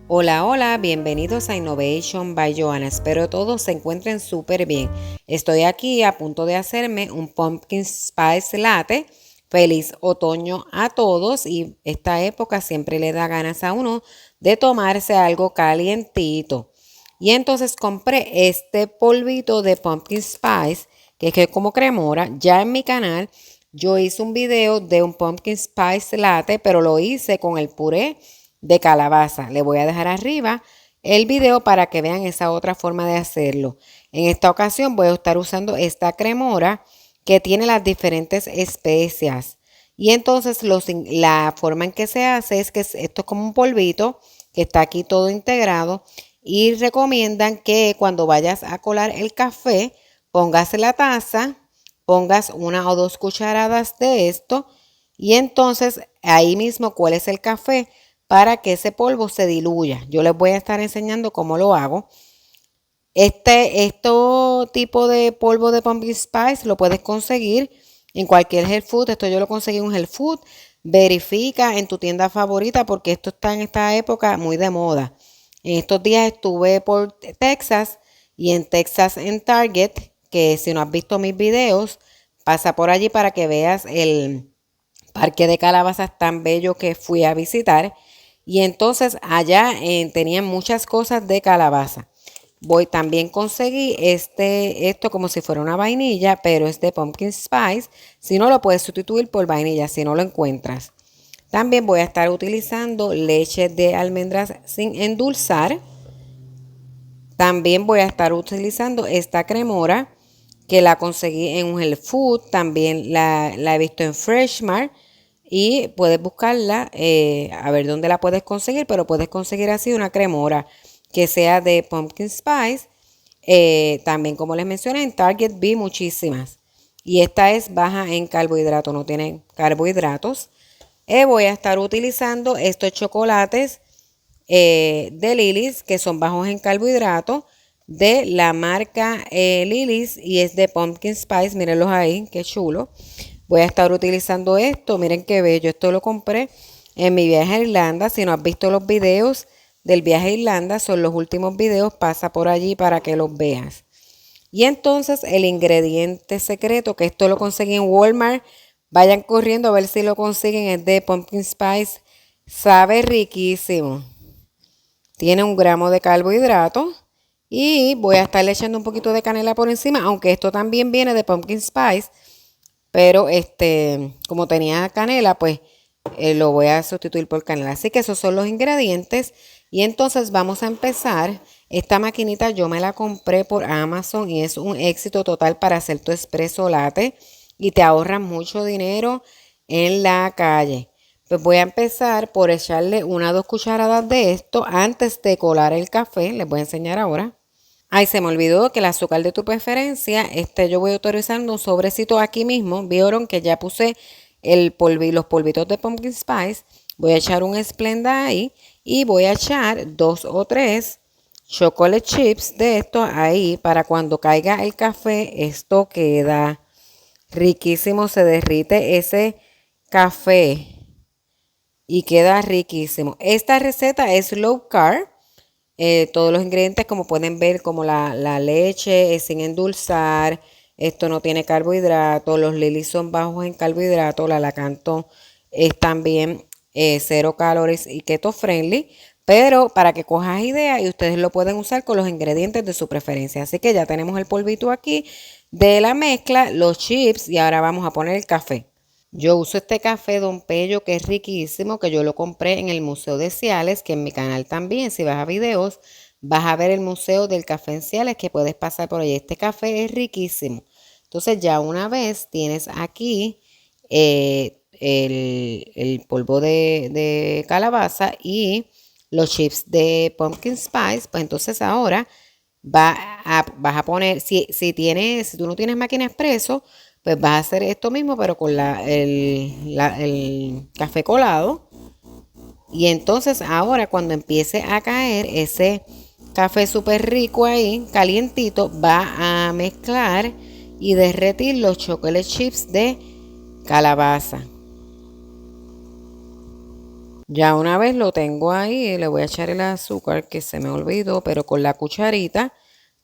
Hola, hola, bienvenidos a Innovation by Joanna. Espero todos se encuentren súper bien. Estoy aquí a punto de hacerme un pumpkin spice latte. Feliz otoño a todos y esta época siempre le da ganas a uno de tomarse algo calientito. Y entonces compré este polvito de pumpkin spice que es como cremora. Ya en mi canal yo hice un video de un pumpkin spice latte, pero lo hice con el puré de calabaza. Le voy a dejar arriba el video para que vean esa otra forma de hacerlo. En esta ocasión voy a estar usando esta cremora que tiene las diferentes especias. Y entonces la forma en que se hace es que esto es como un polvito que está aquí todo integrado y recomiendan que cuando vayas a colar el café pongas la taza, pongas 1 o 2 cucharadas de esto y entonces ahí mismo cueles el café para que ese polvo se diluya. Yo les voy a estar enseñando cómo lo hago. Este tipo de polvo de pumpkin spice lo puedes conseguir en cualquier health food. Esto yo lo conseguí en un health food. Verifica en tu tienda favorita porque esto está en esta época muy de moda. En estos días estuve por Texas y en Texas en Target, que si no has visto mis videos, pasa por allí para que veas el parque de calabazas tan bello que fui a visitar. Y entonces allá tenían muchas cosas de calabaza. También conseguí esto como si fuera una vainilla, pero es de pumpkin spice. Si no, lo puedes sustituir por vainilla si no lo encuentras. También voy a estar utilizando leche de almendras sin endulzar. También voy a estar utilizando esta cremora que la conseguí en un health food. También la he visto en Freshmart. Y puedes buscarla, a ver dónde la puedes conseguir, pero puedes conseguir así una cremora que sea de pumpkin spice. También, como les mencioné, en Target vi muchísimas. Y esta es baja en carbohidratos, no tiene carbohidratos. Voy a estar utilizando estos chocolates de Lilis, que son bajos en carbohidratos, de la marca Lilis y es de pumpkin spice. Mírenlos ahí, qué chulo. Voy a estar utilizando esto. Miren qué bello. Esto lo compré en mi viaje a Irlanda. Si no has visto los videos del viaje a Irlanda, son los últimos videos. Pasa por allí para que los veas. Y entonces el ingrediente secreto, que esto lo conseguí en Walmart. Vayan corriendo a ver si lo consiguen. Es de pumpkin spice. Sabe riquísimo. Tiene 1 gramo de carbohidrato. Y voy a estarle echando un poquito de canela por encima. Aunque esto también viene de pumpkin spice. Pero como tenía canela, pues lo voy a sustituir por canela. Así que esos son los ingredientes. Y entonces vamos a empezar. Esta maquinita yo me la compré por Amazon y es un éxito total para hacer tu espresso latte. Y te ahorras mucho dinero en la calle. Pues voy a empezar por echarle 1 o 2 cucharadas de esto antes de colar el café. Les voy a enseñar ahora. Ay, se me olvidó que el azúcar de tu preferencia, yo voy autorizando un sobrecito aquí mismo. Vieron que ya puse los polvitos de pumpkin spice. Voy a echar un Splenda ahí y voy a echar 2 o 3 chocolate chips de estos ahí para cuando caiga el café. Esto queda riquísimo, se derrite ese café y queda riquísimo. Esta receta es low carb. Todos los ingredientes, como pueden ver, como la leche es sin endulzar, esto no tiene carbohidratos, los Lilis son bajos en carbohidratos, la Lacanto es también 0 calories y keto friendly, pero para que cojas idea y ustedes lo pueden usar con los ingredientes de su preferencia. Así que ya tenemos el polvito aquí de la mezcla, los chips y ahora vamos a poner el café. Yo uso este café Don Pello que es riquísimo, que yo lo compré en el Museo de Ciales, que en mi canal también, si vas a videos, vas a ver el Museo del Café en Ciales, que puedes pasar por ahí. Este café es riquísimo. Entonces ya una vez tienes aquí el polvo de calabaza y los chips de pumpkin spice, pues entonces ahora vas a poner, si tú no tienes máquina expreso, pues vas a hacer esto mismo, pero con el café colado. Y entonces ahora cuando empiece a caer ese café súper rico ahí, calientito, va a mezclar y derretir los chocolate chips de calabaza. Ya una vez lo tengo ahí, le voy a echar el azúcar que se me olvidó, pero con la cucharita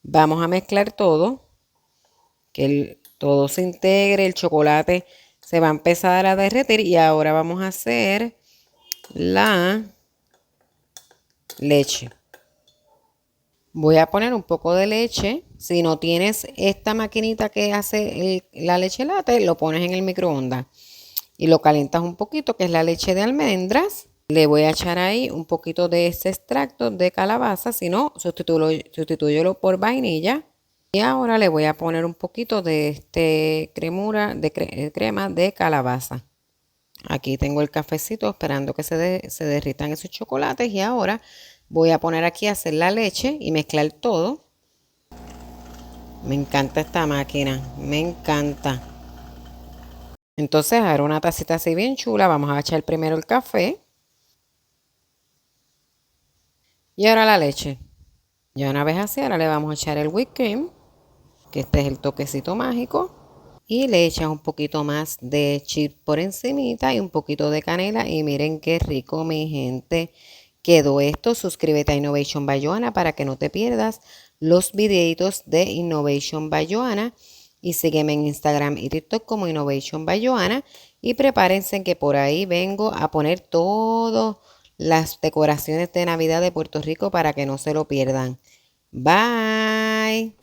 vamos a mezclar todo, que todo se integre, el chocolate se va a empezar a derretir y ahora vamos a hacer la leche. Voy a poner un poco de leche. Si no tienes esta maquinita que hace la leche latte, lo pones en el microondas y lo calientas un poquito, que es la leche de almendras. Le voy a echar ahí un poquito de este extracto de calabaza, si no, sustitúyelo por vainilla. Y ahora le voy a poner un poquito de este crema de calabaza. Aquí tengo el cafecito esperando que se derritan esos chocolates y ahora voy a poner aquí a hacer la leche y mezclar todo. Me encanta esta máquina, me encanta. Entonces ahora una tacita así bien chula, vamos a echar primero el café y ahora la leche. Ya una vez así, ahora le vamos a echar el whipped cream, que este es el toquecito mágico. Y le echas un poquito más de chip por encimita y un poquito de canela. Y miren qué rico, mi gente, quedó esto. Suscríbete a Innovation by Johanna para que no te pierdas los videitos de Innovation by Johanna. Y sígueme en Instagram y TikTok como Innovation by Johanna. Y prepárense que por ahí vengo a poner todas las decoraciones de Navidad de Puerto Rico para que no se lo pierdan. Bye.